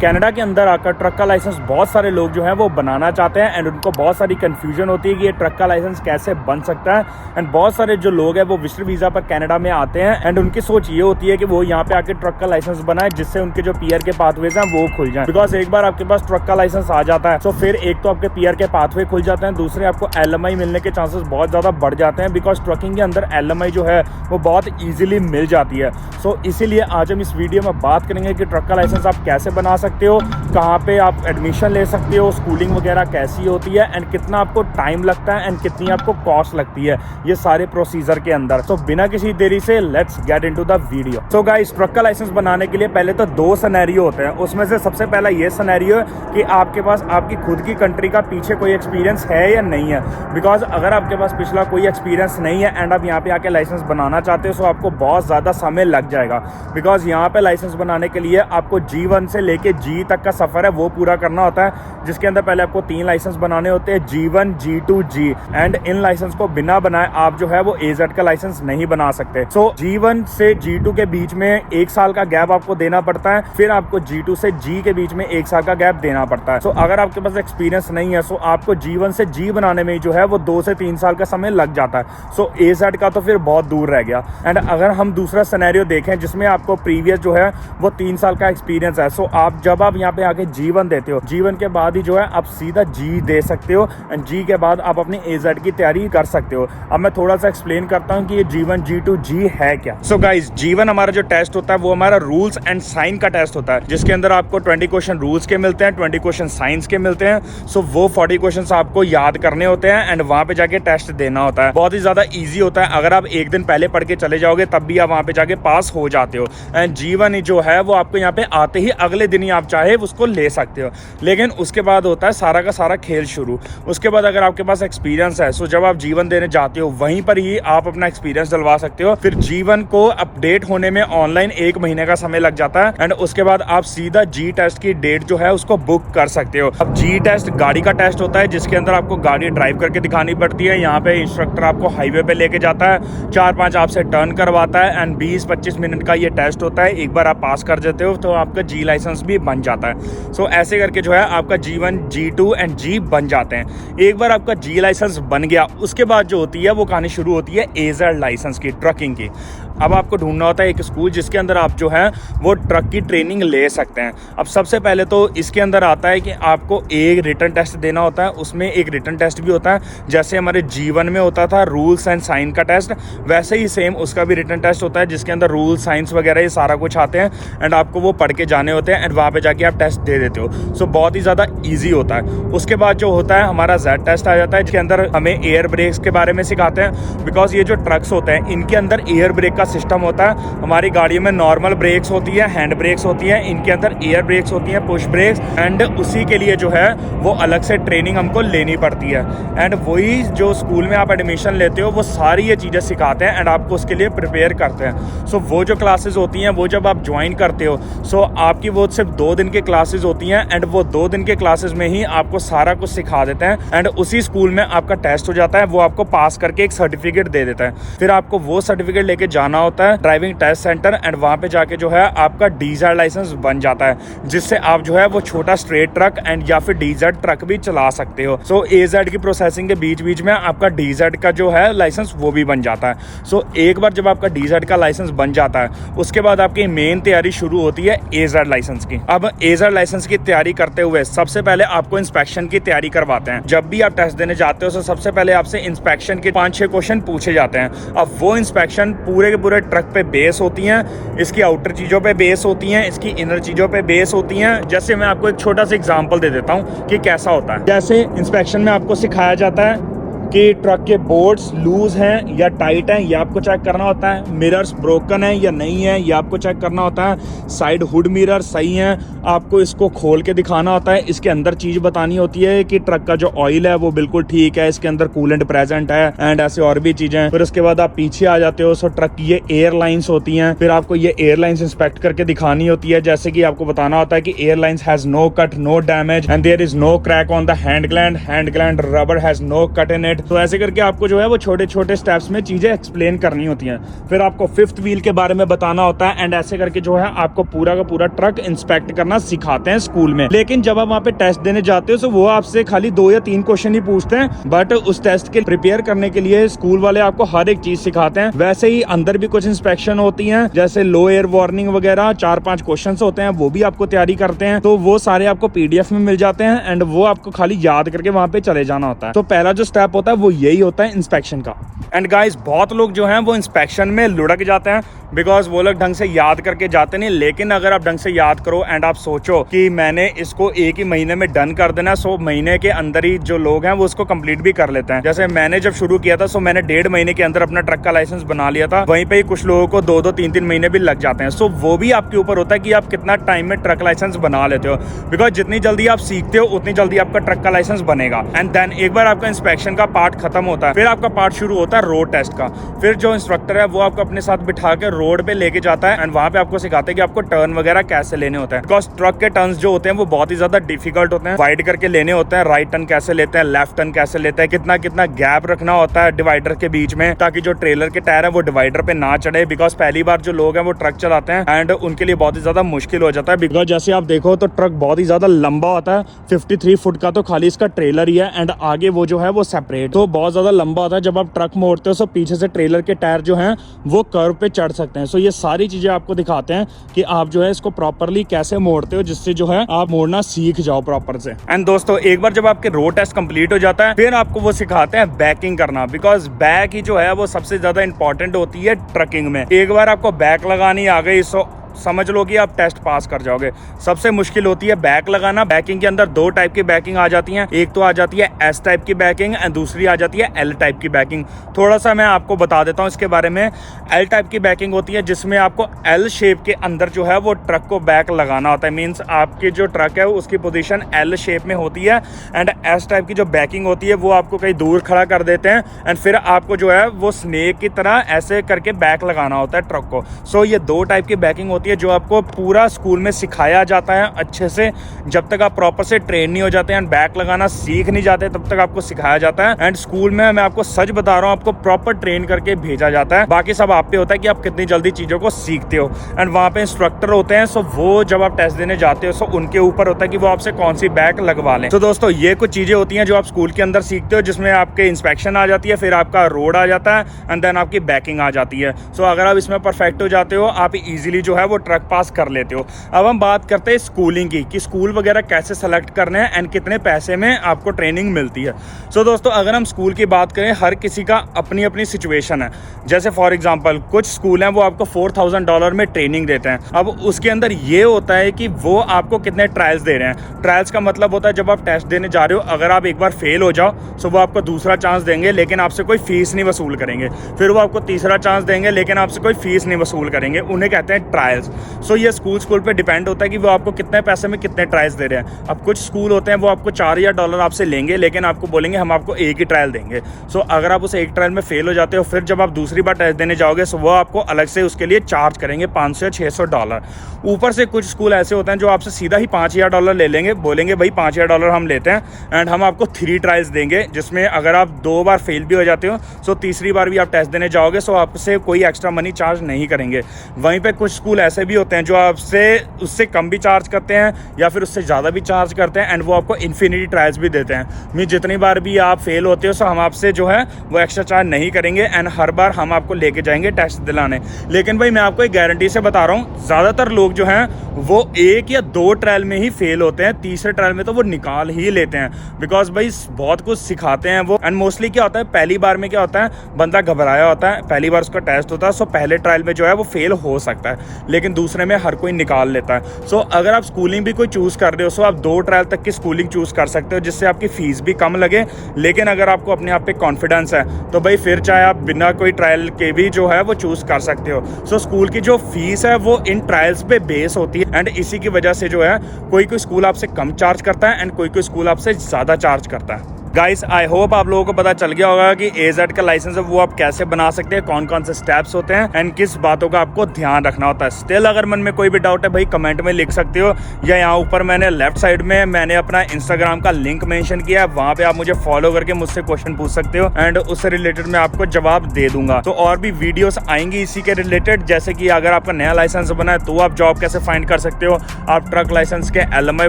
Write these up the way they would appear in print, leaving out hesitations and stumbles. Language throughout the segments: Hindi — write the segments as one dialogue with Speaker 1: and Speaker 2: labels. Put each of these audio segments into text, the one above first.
Speaker 1: कनाडा के अंदर आकर ट्रक का लाइसेंस बहुत सारे लोग जो है वो बनाना चाहते हैं एंड उनको बहुत सारी कंफ्यूजन होती है कि ये ट्रक का लाइसेंस कैसे बन सकता है। एंड बहुत सारे जो लोग हैं वो विजिटर वीज़ा पर कनाडा में आते हैं एंड उनकी सोच ये होती है कि वो यहाँ पे आके ट्रक का लाइसेंस बनाए जिससे उनके जो पीआर के पाथवेज हैं वो खुल जाए। बिकॉज एक बार आपके पास ट्रक का लाइसेंस आ जाता है तो फिर एक तो आपके पीआर के पाथवे खुल जाते हैं, दूसरे आपको एलएमआई मिलने के चांसेस बहुत ज़्यादा बढ़ जाते हैं बिकॉज ट्रकिंग के अंदर एलएमआई जो है वो बहुत ईजिली मिल जाती है। सो इसीलिए आज हम इस वीडियो में बात करेंगे कि ट्रक का लाइसेंस आप कैसे बना सकते हो, कहाँ पे आप एडमिशन ले सकते हो, स्कूलिंग वगैरह कैसी होती है एंड कितना आपको टाइम लगता है एंड कितनी आपको कॉस्ट लगती है ये सारे प्रोसीजर के अंदर। तो बिना किसी देरी से let's get into the video. So guys, truck का लाइसेंस बनाने के लिए पहले तो दो सिनेरियो होते हैं। उसमें से सबसे पहला ये सिनेरियो है कि आपके पास आपकी खुद की कंट्री का पीछे कोई एक्सपीरियंस है या नहीं है। बिकॉज अगर आपके पास पिछला कोई एक्सपीरियंस नहीं है एंड आप यहाँ पे आके लाइसेंस बनाना चाहते हो तो आपको बहुत ज़्यादा समय लग जाएगा। बिकॉज यहाँ पे लाइसेंस बनाने के लिए आपको G1 से लेके G तक का सफ़र है वो पूरा करना होता है, जिसके अंदर पहले आपको 3 लाइसेंस बनाने होते हैं, G1, G2, G। And in licence को बिना बनाए आप जो है वो AZ का लाइसेंस नहीं बना सकते। सो G1 से G2 के बीच में 1 साल का गैप आपको देना पड़ता है, फिर आपको G2 से G के बीच में 1 साल का गैप देना पड़ता है। सो अगर आपके पास एक्सपीरियंस नहीं है सो आपको G1 से G बनाने में जो है वो 2 से 3 साल का समय लग जाता है। सो AZ का तो फिर बहुत दूर रह गया। एंड अगर हम दूसरा सिनेरियो देखें जिसमें आपको प्रीवियस जो है वो 3 साल का एक्सपीरियंस है, सो आप जब आप यहाँ पे आके G1 देते हो, G1 के बाद ही जो है आप सीधा G दे सकते हो एंड G के बाद आप अपनी AZ की तैयारी कर सकते हो। अब मैं थोड़ा सा एक्सप्लेन करता हूँ कि ये G1, G2, G है क्या। सो गाइस, G1 हमारा जो टेस्ट होता है वो हमारा रूल्स एंड साइन का टेस्ट होता है, जिसके अंदर आपको 20 क्वेश्चन रूल्स के मिलते हैं, 20 क्वेश्चन साइंस के मिलते हैं। सो वो 40 क्वेश्चन आपको याद करने होते हैं एंड वहाँ पे जाके टेस्ट देना होता है। बहुत ही ज़्यादा ईजी होता है, अगर आप एक दिन पहले पढ़ के चले जाओगे तब भी आप वहाँ पे जाके पास हो जाते हो। एंड G1 जो है वो आपको यहाँ पे आते ही अगले दिन ही आप चाहे उसको ले सकते हो। लेकिन उसके बाद होता है सारा का सारा खेल शुरू। उसके बाद अगर आपके पास एक्सपीरियंस है सो जब आप G1 देने जाते हो वहीं पर ही आप अपना एक्सपीरियंस डलवा सकते हो। फिर G1 को अपडेट होने में ऑनलाइन 1 महीने का समय लग जाता है एंड उसके बाद आप सीधा G टेस्ट की डेट जो है उसको बुक कर सकते हो। अब G टेस्ट गाड़ी का टेस्ट होता है जिसके अंदर आपको गाड़ी ड्राइव करके दिखानी पड़ती है। यहाँ पे इंस्ट्रक्टर आपको हाईवे पे लेके जाता है, 4-5 आपसे टर्न करवाता है एंड 20-25 मिनट का ये टेस्ट होता है। एक बार आप पास कर देते हो तो आपका G लाइसेंस भी बन जाता है। सो ऐसे करके जो है आपका G1, G2 एंड G बन जाते हैं। एक बार आपका G लाइसेंस बन गया उसके बाद जो होती है वो कहानी शुरू होती है AZ लाइसेंस की, ट्रकिंग की। अब आपको ढूंढना होता है एक स्कूल जिसके अंदर आप जो है वो ट्रक की ट्रेनिंग ले सकते हैं। अब सबसे पहले तो इसके अंदर आता है कि आपको एक रिटन टेस्ट देना होता है, उसमें एक रिटन टेस्ट भी होता है। जैसे हमारे G1 में होता था रूल्स एंड साइन का टेस्ट, वैसे ही सेम उसका भी रिटन टेस्ट होता है जिसके अंदर रूल्स, साइंस वगैरह ये सारा कुछ आते हैं एंड आपको वो पढ़ के जाने होते हैं एंड वहाँ पे जाके आप टेस्ट दे देते हो। सो बहुत ही ज़्यादा ईजी होता है। उसके बाद जो होता है हमारा Z टेस्ट आ जाता है जिसके अंदर हमें एयर ब्रेक्स के बारे में सिखाते हैं। बिकॉज ये जो ट्रक्स होते हैं इनके अंदर एयर ब्रेक का सिस्टम होता है। हमारी गाड़ियों में नॉर्मल ब्रेक्स होती है, हैंड ब्रेक्स होती है, इनके अंदर एयर ब्रेक्स होती हैं, पुश ब्रेक्स। एंड उसी के लिए जो है वो अलग से ट्रेनिंग हमको लेनी पड़ती है एंड वही जो स्कूल में आप एडमिशन लेते हो वो सारी ये चीज़ें सिखाते हैं एंड आपको उसके लिए प्रिपेयर करते हैं। सो वो जो क्लासेस होती हैं वो जब आप ज्वाइन करते हो सो आपकी वो सिर्फ 2 दिन की क्लासेस होती हैं एंड वो 2 दिन के क्लासेस में ही आपको सारा कुछ सिखा देते हैं एंड उसी स्कूल में आपका टेस्ट हो जाता है, वो आपको पास करके एक सर्टिफिकेट दे देता है। फिर आपको वो सर्टिफिकेट लेके जाना होता है ड्राइविंग टेस्ट सेंटर एंड वहाँ पे जाके जो है आपका DZ लाइसेंस बन जाता है, जिससे आप जो है वो छोटा स्ट्रेट ट्रक एंड या फिर DZ ट्रक भी चला सकते हो। सो AZ की प्रोसेसिंग के बीच बीच में आपका DZ का जो है लाइसेंस वो भी बन जाता है। सो एक बार जब आपका DZ का लाइसेंस बन जाता है उसके बाद आपकी मेन तैयारी शुरू होती है AZ लाइसेंस की। अब AZ लाइसेंस की तैयारी करते हुए सबसे पहले आपको इंस्पेक्शन की तैयारी करवाते हैं। जब भी आप टेस्ट देने जाते हो तो सबसे पहले आपसे इंस्पेक्शन के 5-6 क्वेश्चन पूछे जाते हैं। अब वो इंस्पेक्शन पूरे के पूरे ट्रक पे बेस होती हैं, इसकी आउटर चीज़ों पे बेस होती हैं, इसकी इनर चीज़ों पे बेस होती हैं। जैसे मैं आपको एक छोटा सा एग्जांपल दे देता हूँ कि कैसा होता है। जैसे इंस्पेक्शन में आपको सिखाया जाता है कि ट्रक के बोर्ड्स लूज हैं या टाइट हैं, ये आपको चेक करना होता है। मिरर्स ब्रोकन है या नहीं है, ये आपको चेक करना होता है। साइड हुड मिरर सही हैं, आपको इसको खोल के दिखाना होता है। इसके अंदर चीज़ बतानी होती है कि ट्रक का जो ऑयल है वो बिल्कुल ठीक है, इसके अंदर कूलेंट प्रेजेंट है एंड ऐसे और भी चीज़ें। फिर उसके बाद आप पीछे आ जाते हो। सो ट्रक की ये एयरलाइंस होती हैं, फिर आपको ये एयरलाइंस इंस्पेक्ट करके दिखानी होती है। जैसे कि आपको बताना होता है कि airlines has no cut, no damage and there is no crack on the hand gland rubber has no cut in it that. तो ऐसे करके आपको जो है वो छोटे छोटे स्टेप्स में चीजें एक्सप्लेन करनी होती हैं। फिर आपको फिफ्थ व्हील के बारे में बताना होता है एंड ऐसे करके जो है आपको पूरा का पूरा ट्रक इंस्पेक्ट करना सिखाते हैं स्कूल में। लेकिन जब आप वहाँ पे टेस्ट देने जाते हो तो वो आपसे खाली 2 या 3 क्वेश्चन ही पूछते हैं, बट उस टेस्ट के प्रिपेयर करने के लिए स्कूल वाले आपको हर एक चीज सिखाते हैं। वैसे ही अंदर भी कुछ इंस्पेक्शन होती हैं, जैसे लो एयर वार्निंग वगैरह 4-5 क्वेश्चन होते हैं, वो भी आपको तैयारी करते हैं। तो वो सारे आपको PDF में मिल जाते हैं एंड वो आपको खाली याद करके वहां पे चले जाना होता है। तो पहला जो स्टेप होता है वो यही होता है इंस्पेक्शन का। एंड गाइस बहुत लोग जो हैं वो इंस्पेक्शन में लुढ़क जाते हैं बिकॉज वो लोग ढंग से याद करके जाते नहीं। लेकिन अगर आप ढंग से याद करो एंड आप सोचो कि मैंने इसको 1 ही महीने में डन कर देना, सो महीने के अंदर ही जो लोग हैं वो उसको कंप्लीट भी कर लेते हैं। जैसे मैंने जब शुरू किया था सो मैंने 1.5 महीने के अंदर अपना ट्रक का लाइसेंस बना लिया था। वहीं पे ही कुछ लोगों को 2-2, 3-3 महीने भी लग जाते हैं। सो वो भी आपके ऊपर होता है कि आप कितना टाइम में ट्रक लाइसेंस बना लेते हो, बिकॉज जितनी जल्दी आप सीखते हो उतनी जल्दी आपका ट्रक का लाइसेंस बनेगा। एंड देन एक बार आपका इंस्पेक्शन का पार्ट खत्म होता है, फिर आपका पार्ट शुरू होता है रोड टेस्ट का। फिर जो इंस्ट्रक्टर है वो आपको अपने साथ बिठा के रोड पे लेके जाता है एंड वहां पे आपको सिखाते हैं कि आपको टर्न वगैरह कैसे लेने होते हैं। बिकॉज ट्रक के टर्न्स जो होते हैं वो बहुत ही ज्यादा डिफिकल्ट होते हैं, वाइड करके लेने होते हैं। राइट टर्न कैसे लेते हैं, लेफ्ट टर्न कैसे लेते हैं, कितना कितना गैप रखना होता है डिवाइडर के बीच में ताकि जो ट्रेलर के टायर है वो डिवाइडर पे ना चढ़े। बिकॉज पहली बार जो लोग हैं वो ट्रक चलाते हैं एंड उनके लिए बहुत ही ज्यादा मुश्किल हो जाता है। बिकॉज जैसे आप देखो तो ट्रक बहुत ही ज्यादा लंबा होता है, 53 फुट का तो खाली इसका ट्रेलर ही है एंड आगे वो जो है वो सेपरेट, तो बहुत ज्यादा लंबा होता है। जब आप ट्रक मोड़ते हो तो पीछे से ट्रेलर के टायर जो हैं वो कर्व पे चढ़ सकते हैं। सो ये सारी चीजें आपको दिखाते हैं कि आप जो है इसको प्रॉपरली कैसे मोड़ते हो, जिससे जो है आप मोड़ना सीख जाओ प्रॉपर से। एंड दोस्तों एक बार जब आपके रोड टेस्ट कंप्लीट हो जाता है फिर आपको वो सिखाते हैं बैकिंग करना, बिकॉज बैक ही जो है वो सबसे ज्यादा इंपॉर्टेंट होती है ट्रकिंग में। एक बार आपको बैक लगानी आ गई सो समझ लो कि आप टेस्ट पास कर जाओगे। सबसे मुश्किल होती है बैक लगाना। बैकिंग के अंदर 2 टाइप की बैकिंग आ जाती हैं, एक तो आ जाती है S टाइप की बैकिंग एंड दूसरी आ जाती है L टाइप की बैकिंग। थोड़ा सा मैं आपको बता देता हूँ इसके बारे में। L टाइप की बैकिंग होती है जिसमें आपको L शेप के अंदर जो है वो ट्रक को बैक लगाना होता है। मीन्स आपकी जो ट्रक है उसकी पोजीशन L शेप में होती है एंड S टाइप की जो बैकिंग होती है वो आपको कहीं दूर खड़ा कर देते हैं एंड फिर आपको जो है वो स्नेक की तरह ऐसे करके बैक लगाना होता है ट्रक को। सो ये 2 टाइप की बैकिंग होती है जो आपको पूरा स्कूल में सिखाया जाता है अच्छे से। जब तक आप प्रॉपर से ट्रेन नहीं हो जाते हैं, बैक लगाना सीख नहीं जाते, तब तक आपको सिखाया जाता है। एंड स्कूल में मैं आपको सच बता रहा हूँ आपको प्रॉपर ट्रेन करके भेजा जाता है। बाकी सब आप पे होता है कि आप कितनी जल्दी चीजों को सीखते हो। एंड वहाँ पे इंस्ट्रक्टर होते हैं, सो वो जब आप टेस्ट देने जाते हो सो उनके ऊपर होता है कि वो आपसे कौन सी बैक लगवा लें। तो दोस्तों ये कुछ चीजें होती हैं जो आप स्कूल के अंदर सीखते हो, जिसमें आपके इंस्पेक्शन आ जाती है, फिर आपका रोड आ जाता है एंड देन आपकी बैकिंग आ जाती है। सो अगर आप इसमें परफेक्ट हो जाते हो आप इजीली जो है वो ट्रक पास कर लेते हो। अब हम बात करते हैं स्कूलिंग की कि स्कूल वगैरह कैसे सेलेक्ट करने हैं एंड कितने पैसे में आपको ट्रेनिंग मिलती है। सो दोस्तों अगर हम स्कूल की बात करें, हर किसी का अपनी अपनी सिचुएशन है। जैसे फॉर एग्जांपल कुछ स्कूल हैं वो आपको $4000 में ट्रेनिंग देते हैं। अब उसके अंदर ये होता है कि वो आपको कितने ट्रायल्स दे रहे हैं। ट्रायल्स का मतलब होता है जब आप टेस्ट देने जा रहे हो, अगर आप एक बार फेल हो जाओ तो वो आपको दूसरा चांस देंगे लेकिन आपसे कोई फीस नहीं वसूल करेंगे। फिर वो आपको तीसरा चांस देंगे लेकिन आपसे कोई फीस नहीं वसूल करेंगे। उन्हें कहते हैं ट्रायल्स। सो ये स्कूल पे डिपेंड होता है कि वो आपको कितने पैसे में कितने ट्रायल्स दे रहे हैं। अब कुछ स्कूल होते हैं वो आपको $4000 आपसे लेंगे लेकिन आपको बोलेंगे हम आपको एक ही ट्रायल देंगे। सो अगर आप उस एक ट्रायल में फेल हो जाते हो, फिर जब आप दूसरी बार टेस्ट देने जाओगे सो वो आपको अलग से उसके लिए चार्ज करेंगे $500 या $600। ऊपर से कुछ स्कूल ऐसे होते हैं जो आपसे सीधा ही $5000 ले लेंगे, बोलेंगे भाई $5000 हम लेते हैं एंड हम आपको 3 ट्रायल्स देंगे, जिसमें अगर आप 2 बार फेल भी हो जाते हो सो तीसरी बार भी आप टेस्ट देने जाओगे सो आपसे कोई एक्स्ट्रा मनी चार्ज नहीं करेंगे। वहीं पे कुछ स्कूल ऐसे भी होते हैं जो आपसे उससे कम भी चार्ज करते हैं या फिर उससे ज़्यादा भी चार्ज करते हैं एंड वो आपको इन्फिनिटी ट्रायल्स भी देते हैं। मीन जितनी बार भी आप फेल होते हो सो हम आपसे जो है वो एक्स्ट्रा चार्ज नहीं करेंगे एंड हर बार हम आपको लेके जाएंगे टेस्ट दिलाने। लेकिन भाई मैं आपको एक गारंटी से बता रहा हूँ, ज़्यादातर लोग जो हैं वो 1 या 2 ट्रायल में ही फेल होते हैं, तीसरे ट्रायल में तो वो निकाल ही लेते हैं। बिकॉज भाई बहुत कुछ सिखाते हैं वो। एंड मोस्टली क्या होता है, पहली बार में क्या होता है, बंदा घबराया होता है, पहली बार उसका टेस्ट होता है सो पहले ट्रायल में जो है वो फेल हो सकता है लेकिन दूसरे में हर कोई निकाल लेता है। सो अगर आप स्कूलिंग भी कोई चूज़ कर रहे हो सो आप 2 ट्रायल तक की स्कूलिंग चूज़ कर सकते हो, जिससे आपकी फीस भी कम लगे। लेकिन अगर आपको अपने आप पे कॉन्फिडेंस है तो भाई फिर चाहे आप बिना कोई ट्रायल के भी जो है वो चूज़ कर सकते हो। सो स्कूल की जो फीस है वो इन ट्रायल्स पे बेस होती है एंड इसी की वजह से जो है कोई स्कूल आपसे कम चार्ज करता है एंड कोई स्कूल आपसे ज़्यादा चार्ज करता है। गाइस आई होप आप लोगों को पता चल गया होगा कि AZ का लाइसेंस है वो आप कैसे बना सकते हैं, कौन कौन से स्टेप्स होते हैं एंड किस बातों का आपको ध्यान रखना होता है। स्टिल अगर मन में कोई भी डाउट है भाई कमेंट में लिख सकते हो, या यहाँ ऊपर मैंने लेफ्ट साइड में मैंने अपना इंस्टाग्राम का लिंक मेंशन किया है, वहाँ पे आप मुझे फॉलो करके मुझसे क्वेश्चन पूछ सकते हो एंड उससे रिलेटेड मैं आपको जवाब दे दूंगा। तो और भी वीडियोस आएंगी इसी के रिलेटेड, जैसे कि अगर आपका नया लाइसेंस बना है तो आप जॉब कैसे फाइंड कर सकते हो, आप ट्रक लाइसेंस के LMI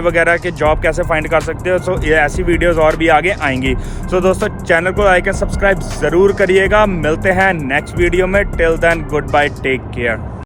Speaker 1: वगैरह के जॉब कैसे फाइंड कर सकते हो। सो ये ऐसी वीडियोस और भी आगे आएंगी। सो दोस्तों चैनल को लाइक एंड सब्सक्राइब जरूर करिएगा। मिलते हैं नेक्स्ट वीडियो में। Till then goodbye, take care.